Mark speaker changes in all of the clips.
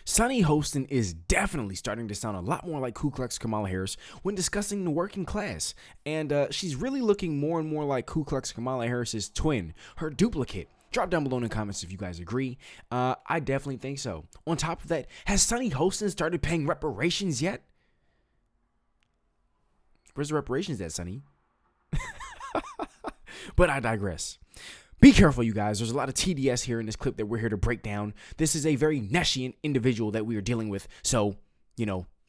Speaker 1: Sunny Hostin is definitely starting to sound a lot more like Ku Klux Kamala Harris when discussing the working class, and she's really looking more and more like Ku Klux Kamala Harris's twin, her duplicate. Drop down below in the comments if you guys agree. I definitely think so. On top of that, has Sunny Hostin started paying reparations yet? Where's the reparations at, Sunny? But I digress. Be careful, you guys. There's a lot of TDS here in this clip that we're here to break down. This is a very nescient individual that we are dealing with, so,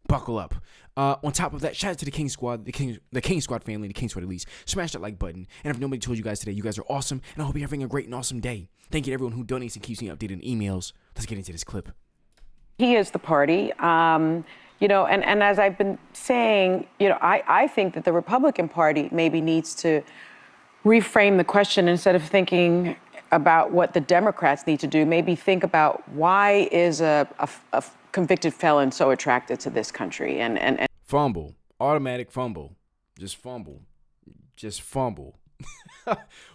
Speaker 1: buckle up. On top of that, shout out to the King Squad, the King Squad family, the King Squad Elites. Smash that like button. And if nobody told you guys today, you guys are awesome, and I hope you're having a great and awesome day. Thank you to everyone who donates and keeps me updated in emails. Let's get into this clip.
Speaker 2: He is the party. And as I've been saying, I think that the Republican Party maybe needs to reframe the question instead of thinking about what the Democrats need to do. Maybe think about why is a convicted felon so attracted to this country? And
Speaker 1: fumble, automatic fumble, just fumble.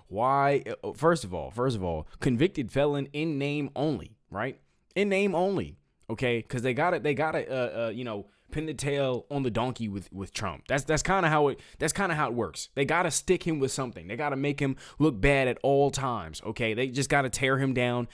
Speaker 1: Why? First of all, convicted felon in name only, right? In name only. Okay, because they gotta pin the tail on the donkey with Trump. That's kind of how it works. They gotta stick him with something. They gotta make him look bad at all times. Okay, they just gotta tear him down.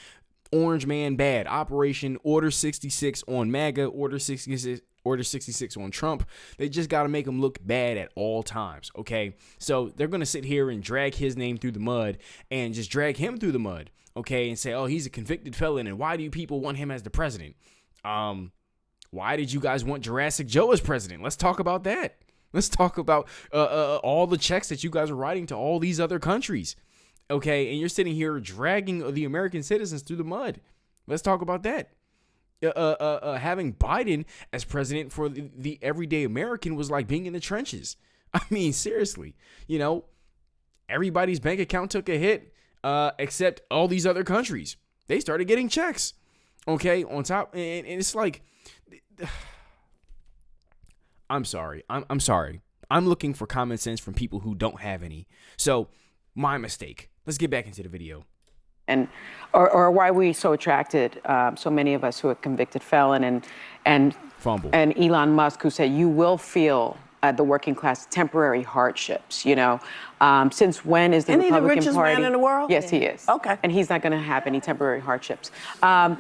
Speaker 1: Orange man bad. Operation Order 66 on MAGA. Order 66 on Trump. They just gotta make him look bad at all times. Okay, so they're gonna sit here and drag his name through the mud and just drag him through the mud. Okay, and say, oh, he's a convicted felon, and why do you people want him as the president? Why did you guys want Jurassic Joe as president? Let's talk about that. Let's talk about all the checks that you guys are writing to all these other countries. Okay, and you're sitting here dragging the American citizens through the mud. Let's talk about that. Having Biden as president for the everyday American was like being in the trenches. I mean, seriously, everybody's bank account took a hit except all these other countries. They started getting checks. Okay, on top, and it's like, I'm sorry. I'm sorry. I'm looking for common sense from people who don't have any. So, my mistake. Let's get back into the video.
Speaker 2: Or why we so attracted, so many of us who are convicted felon and
Speaker 1: fumble.
Speaker 2: And Elon Musk, who said you will feel the working class temporary hardships. Since when is the Republican Party? Isn't he the richest
Speaker 3: man in the world?
Speaker 2: Yes, he is.
Speaker 3: Okay.
Speaker 2: And he's not going to have any temporary hardships.
Speaker 1: How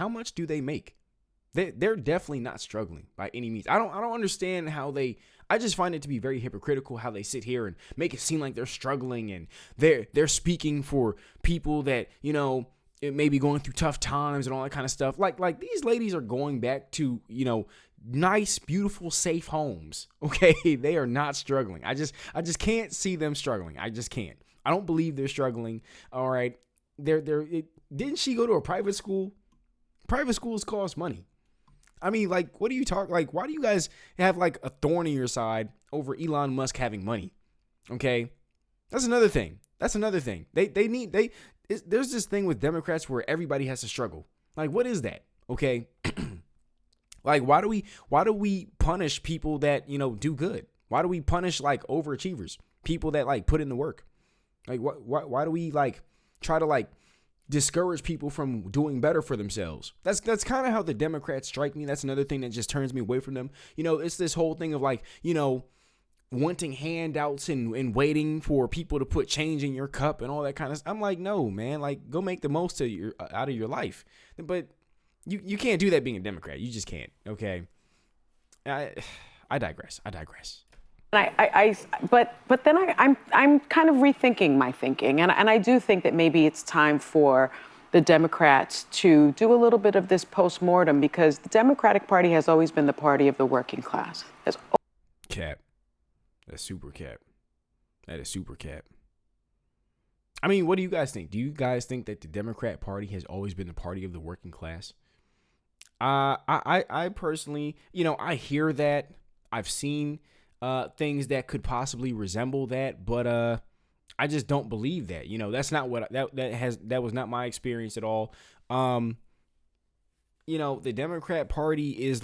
Speaker 1: much do they make? They're definitely not struggling by any means. I don't understand how I just find it to be very hypocritical how they sit here and make it seem like they're struggling and they're speaking for people that, it may be going through tough times and all that kind of stuff. Like these ladies are going back to, nice, beautiful, safe homes. Okay. They are not struggling. I just can't see them struggling. I just can't. I don't believe they're struggling. All right. Didn't she go to a private school? Private schools cost money. I mean, what do you talk? Why do you guys have a thorn in your side over Elon Musk having money? Okay. That's another thing. There's this thing with Democrats where everybody has to struggle. What is that? Okay. Why do we punish people that, do good? Why do we punish overachievers? People that put in the work? Why do we try to discourage people from doing better for themselves? That's kind of how the Democrats strike me. That's another thing that just turns me away from them. It's this whole thing of wanting handouts and waiting for people to put change in your cup and all that kind of stuff. I'm like, no, man, go make the most of out of your life. But you can't do that being a Democrat. You just can't. Okay. I digress.
Speaker 2: But then I'm kind of rethinking my thinking, and I do think that maybe it's time for the Democrats to do a little bit of this postmortem, because the Democratic Party has always been the party of the working class.
Speaker 1: Cap. That's super cap. That is super cap. I mean, what do you guys think? Do you guys think that the Democrat Party has always been the party of the working class? I personally, I hear that. I've seen things that could possibly resemble that, but I just don't believe that. That's not what that was not my experience at all. The Democrat Party is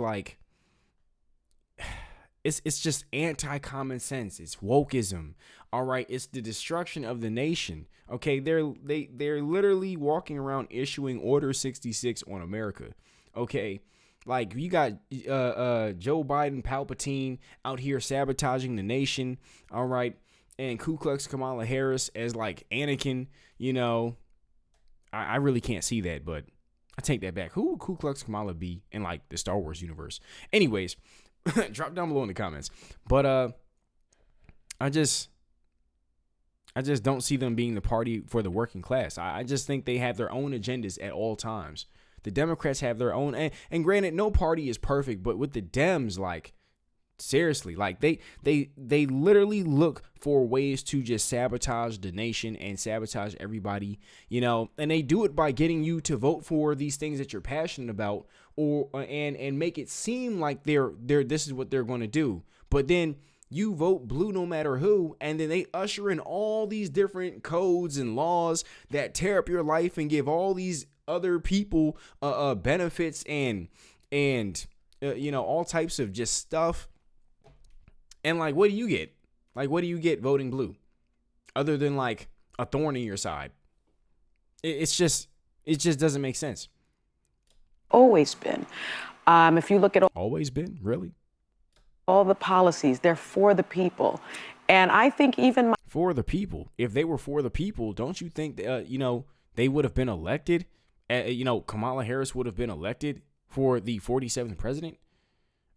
Speaker 1: it's just anti-common sense. It's wokeism. All right, it's the destruction of the nation. Okay, they're literally walking around issuing Order 66 on America. Okay, like you got Joe Biden, Palpatine out here sabotaging the nation. All right, and Ku Klux Kamala Harris as like Anakin. You know, I really can't see that, but I take that back. Who would Ku Klux Kamala be in like the Star Wars universe? Anyways, drop down below in the comments. But I just don't see them being the party for the working class. I just think they have their own agendas at all times. The Democrats have their own, and granted, no party is perfect, but with the Dems, like, seriously, like they literally look for ways to just sabotage the nation and sabotage everybody, you know, and they do it by getting you to vote for these things that you're passionate about, or and make it seem like they're this is what they're going to do. But then you vote blue no matter who, and then they usher in all these different codes and laws that tear up your life and give all these other people benefits and you know, all types of just stuff. And like, what do you get? Like, what do you get voting blue other than like a thorn in your side? It just doesn't make sense.
Speaker 2: Always been. If you look at
Speaker 1: Always been, really?
Speaker 2: all the policies, they're for the people. And I think even
Speaker 1: For the people. If they were for the people, don't you think, you know, they would have been elected? You know, Kamala Harris would have been elected for the 47th president.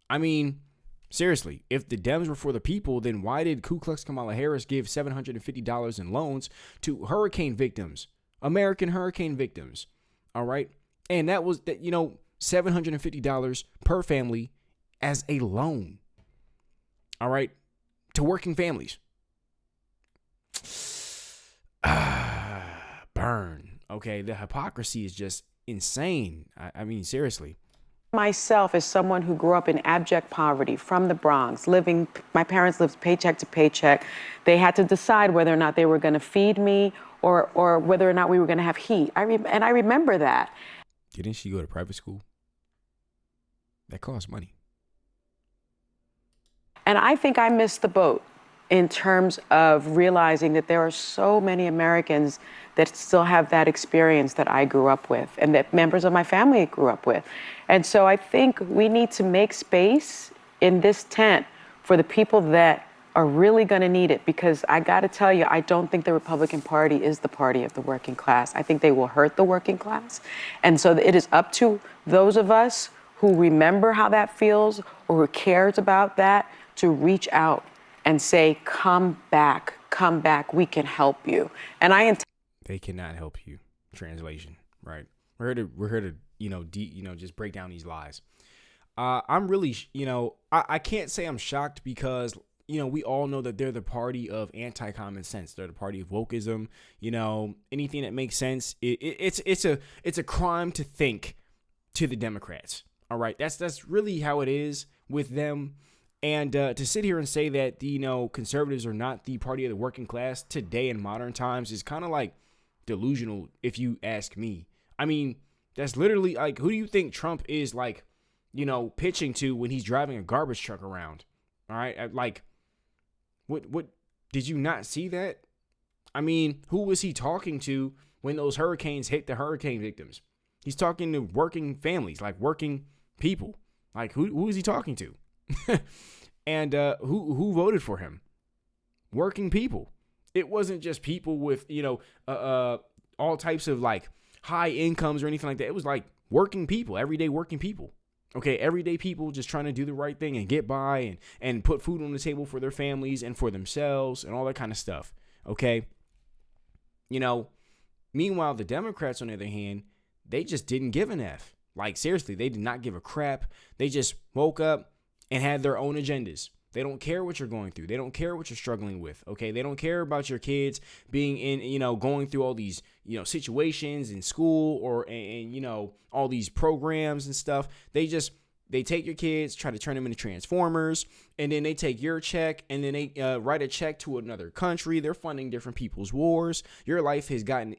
Speaker 1: I mean, seriously, if the Dems were for the people, then why did Ku Klux Kamala Harris give $750 in loans to hurricane victims, American hurricane victims? All right. And that was, you know, $750 per family as a loan. All right. To working families. Burn. Okay. The hypocrisy is just insane. I mean, seriously.
Speaker 2: myself as someone who grew up in abject poverty from the Bronx, my parents lived paycheck to paycheck. They had to decide whether or not they were going to feed me or whether or not we were going to have heat. And I remember that.
Speaker 1: Didn't she go to private school? That costs money.
Speaker 2: And I think I missed the boat in terms of realizing that there are so many Americans that still have that experience that I grew up with and that members of my family grew up with. And so I think we need to make space in this tent for the people that are really going to need it, because I got to tell you, I don't think the Republican Party is the party of the working class. I think they will hurt the working class. And so it is up to those of us who remember how that feels or who cares about that to reach out and say, come back, we can help you. And
Speaker 1: they cannot help you. Translation, right? We're here to just break down these lies. I'm really, I can't say I'm shocked because, we all know that they're the party of anti-common sense. They're the party of wokeism. Anything that makes sense, it's a crime to think to the Democrats. All right, that's really how it is with them. And to sit here and say that conservatives are not the party of the working class today in modern times is kind of like delusional, if you ask me. I mean, that's literally like, who do you think Trump is like, pitching to when he's driving a garbage truck around? All right, like, what did you not see that? I mean, who was he talking to when those hurricanes hit the hurricane victims? He's talking to working families, like working people. Like, who is he talking to? And who voted for him? Working people. It wasn't just people with all types of like high incomes or anything like that. It was like working people, everyday working people. Okay, everyday people just trying to do the right thing and get by and put food on the table for their families and for themselves and all that kind of stuff. Okay. Meanwhile, the Democrats, on the other hand, they just didn't give an F. Like, seriously, they did not give a crap. They just woke up and had their own agendas. They don't care what you're going through. They don't care what you're struggling with. Okay. They don't care about your kids being in, going through all these, situations in school or all these programs and stuff. They take your kids, try to turn them into Transformers, and then they take your check and then they write a check to another country. They're funding different people's wars. Your life has gotten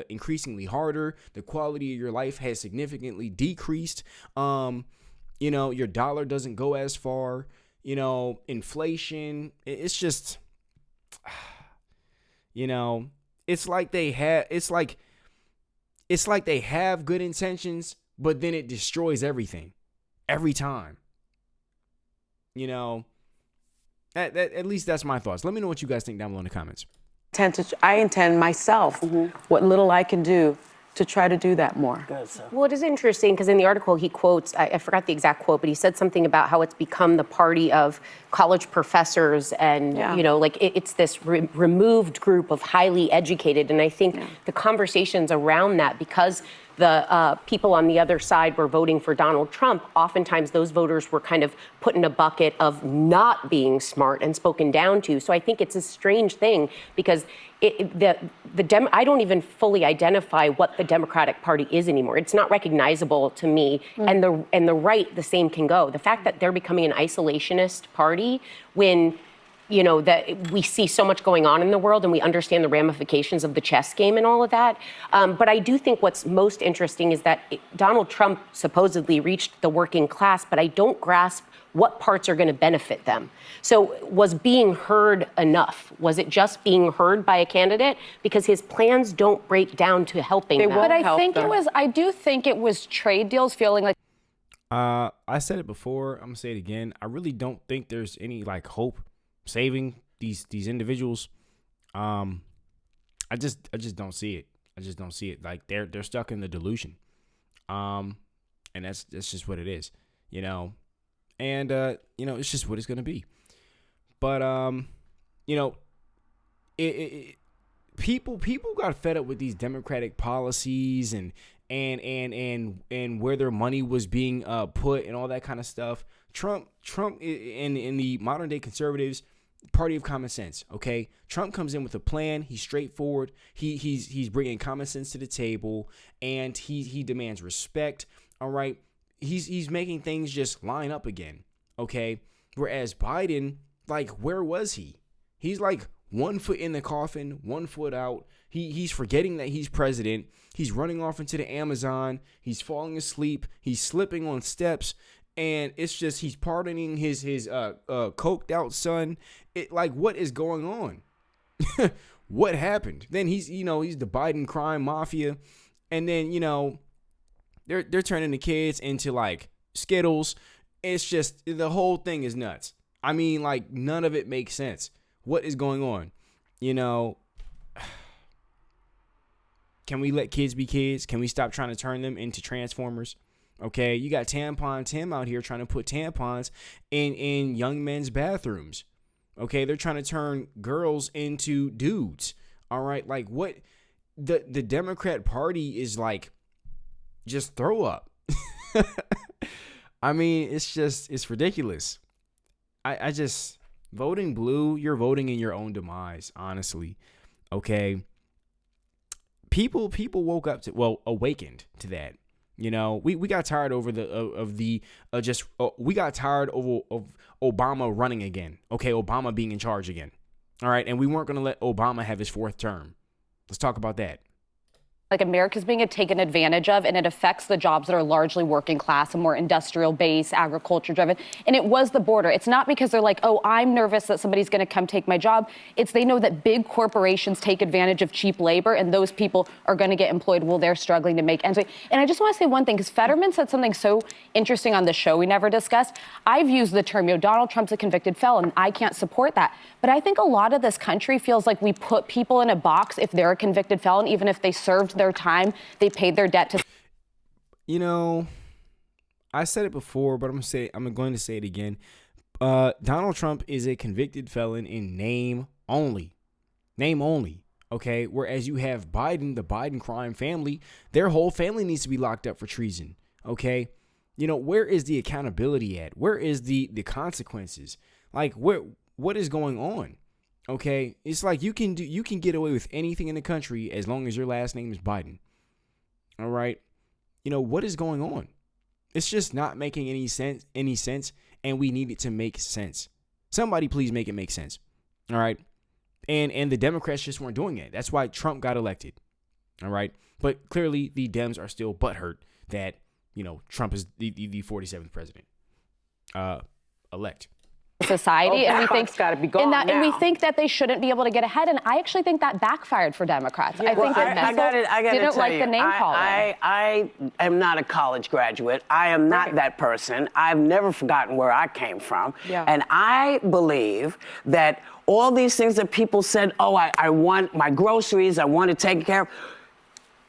Speaker 1: increasingly harder. The quality of your life has significantly decreased. Your dollar doesn't go as far. inflation. It's just, it's like they have good intentions, but then it destroys everything every time. At least that's my thoughts. Let me know what you guys think down below in the comments.
Speaker 2: I intend myself, what little I can do, to try to do that more.
Speaker 3: Good, so.
Speaker 4: Well, it is interesting because in the article he quotes, I forgot the exact quote, but he said something about how it's become the party of college professors and, it's this removed group of highly educated. And I think the conversations around that, because the people on the other side were voting for Donald Trump, oftentimes those voters were kind of put in a bucket of not being smart and spoken down to. So I think it's a strange thing because I don't even fully identify what the Democratic Party is anymore. It's not recognizable to me. And the right, the same can go. The fact that they're becoming an isolationist party when that we see so much going on in the world and we understand the ramifications of the chess game and all of that. But I do think what's most interesting is that Donald Trump supposedly reached the working class, but I don't grasp what parts are going to benefit them. So was being heard enough? Was it just being heard by a candidate? Because his plans don't break down to helping them.
Speaker 5: But I do think it was trade deals feeling like.
Speaker 1: I said it before. I'm going to say it again. I really don't think there's any hope saving these individuals. I just don't see it. I just don't see it. Like they're stuck in the delusion. And that's just what it is, and it's just what it's gonna be. But people got fed up with these Democratic policies and where their money was being put and all that kind of stuff. Trump in the modern day conservatives, party of common sense. Okay, Trump comes in with a plan. He's straightforward. He's bringing common sense to the table, and he demands respect. All right, he's making things just line up again. Okay, whereas Biden, where was he? He's 1 foot in the coffin, 1 foot out. He's forgetting that he's president. He's running off into the Amazon. He's falling asleep. He's slipping on steps. And it's just he's pardoning his coked out son. What is going on? What happened? Then he's the Biden crime mafia, and then they're turning the kids into Skittles. It's just the whole thing is nuts. I mean, none of it makes sense. What is going on? Can we let kids be kids? Can we stop trying to turn them into Transformers? Okay, you got Tampon Tim out here trying to put tampons in young men's bathrooms. Okay, they're trying to turn girls into dudes. All right, what the Democrat Party is just throw up. I mean, it's ridiculous. I just voting blue, you're voting in your own demise, honestly. Okay. People awakened to that. We got tired over we got tired of Obama running again. Okay, Obama being in charge again. All right, and we weren't going to let Obama have his 4th term. Let's talk about that.
Speaker 5: America's being taken advantage of, and it affects the jobs that are largely working class and more industrial based, agriculture driven. And it was the border. It's not because they're I'm nervous that somebody's going to come take my job. It's they know that big corporations take advantage of cheap labor, and those people are going to get employed while they're struggling to make ends meet. And I just want to say one thing, because Fetterman said something so interesting on the show we never discussed. I've used the term, Donald Trump's a convicted felon. I can't support that. But I think a lot of this country feels like we put people in a box if they're a convicted felon, even if they served their time, they paid their debt to.
Speaker 1: I said it before, but I'm going to say it again. Donald Trump is a convicted felon in name only. Name only. Okay. Whereas you have Biden, the Biden crime family, their whole family needs to be locked up for treason. Okay. Where is the accountability at? Where is the consequences? What is going on? Okay, it's you can get away with anything in the country as long as your last name is Biden. All right, what is going on? It's just not making any sense, and we need it to make sense. Somebody please make it make sense. All right, and the Democrats just weren't doing it. That's why Trump got elected. All right, but clearly the Dems are still butthurt that Trump is the 47th president elect.
Speaker 5: society, and we think
Speaker 2: got to be gone
Speaker 5: and we
Speaker 2: now.
Speaker 5: think that they shouldn't be able to get ahead. And I actually think that backfired for Democrats. I think that people didn't like the name calling.
Speaker 3: I am not a college graduate. I am not that person. I've never forgotten where I came from.
Speaker 2: Yeah.
Speaker 3: And I believe that all these things that people said, oh, I want my groceries, I want it taken care of.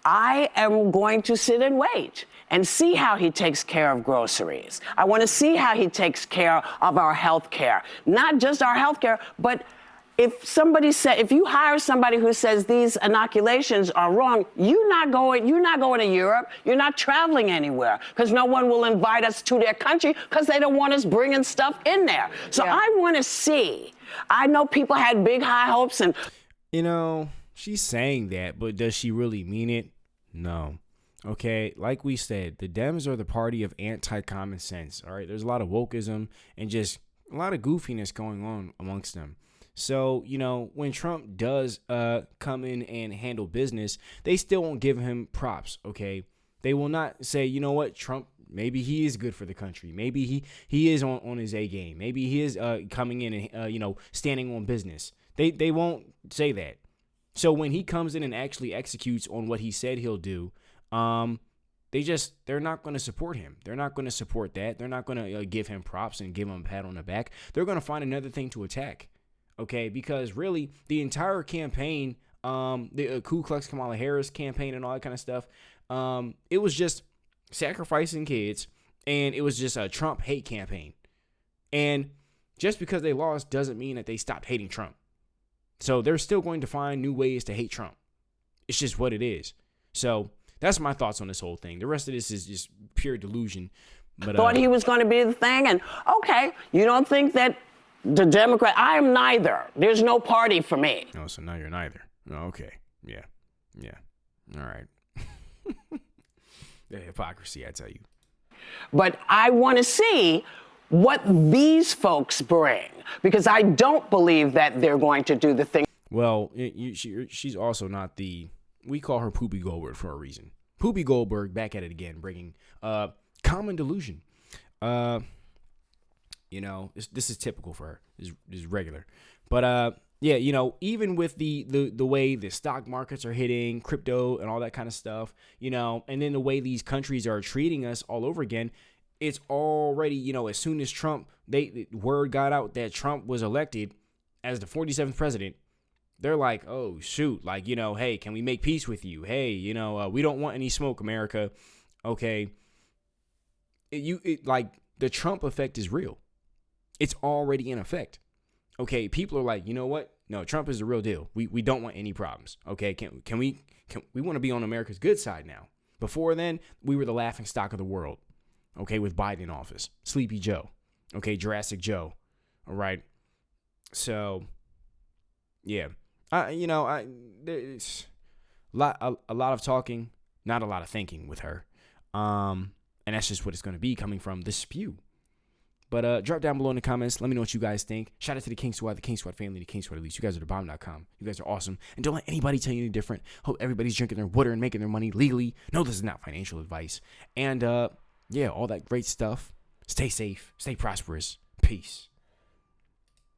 Speaker 3: I am going to sit and wait and see how he takes care of groceries. I want to see how he takes care of our health care. Not just our health care, but if you hire somebody who says these inoculations are wrong, you're not going to Europe. You're not traveling anywhere because no one will invite us to their country because they don't want us bringing stuff in there. So I want to see. I know people had big high hopes and.
Speaker 1: You know, she's saying that, but does she really mean it? No. Okay, like we said, the Dems are the party of anti-common sense, all right? There's a lot of wokeism and just a lot of goofiness going on amongst them. So, you know, when Trump does come in and handle business, they still won't give him props, okay? They will not say, you know what, Trump, maybe he is good for the country. Maybe he is on his A game. Maybe he is coming in and, standing on business. They won't say that. So when he comes in and actually executes on what he said he'll do, they're not going to support him. They're not going to support that. They're not going to give him props and give him a pat on the back. They're going to find another thing to attack. Okay, because really the entire campaign, the Ku Klux Kamala Harris campaign and all that kind of stuff, it was just sacrificing kids, and it was just a Trump hate campaign. And just because they lost doesn't mean that they stopped hating Trump. So they're still going to find new ways to hate Trump. It's just what it is. So that's my thoughts on this whole thing. The rest of this is just pure delusion. But
Speaker 3: thought he was going to be the thing, and okay, you don't think that the Democrat? I am neither. There's no party for me.
Speaker 1: Oh, so now you're neither. Oh, okay. Yeah. All right. The hypocrisy, I tell you.
Speaker 3: But I want to see what these folks bring, because I don't believe that they're going to do the thing.
Speaker 1: Well, she's also not the, we call her Whoopi Goldberg for a reason. Whoopi Goldberg back at it again, bringing common delusion. This is typical for her. This is regular. But even with the way the stock markets are hitting, crypto and all that kind of stuff, and then the way these countries are treating us all over again, it's already, as soon as Trump, word got out that Trump was elected as the 47th president, they're like, oh, shoot, like, hey, can we make peace with you? Hey, we don't want any smoke, America. Okay. The Trump effect is real. It's already in effect. Okay. People are like, you know what? No, Trump is the real deal. We don't want any problems. Okay. Can we want to be on America's good side now? Before then, we were the laughing stock of the world. Okay, with Biden in office, Sleepy Joe, okay, Jurassic Joe, all right. So, yeah, it's a lot of talking, not a lot of thinking with her, and that's just what it's going to be coming from the spew. But drop down below in the comments. Let me know what you guys think. Shout out to the King Squad family, the King Squad Elites. You guys are thebomb.com. You guys are awesome, and don't let anybody tell you any different. Hope everybody's drinking their water and making their money legally. No, this is not financial advice, and yeah, all that great stuff. Stay safe. Stay prosperous. Peace.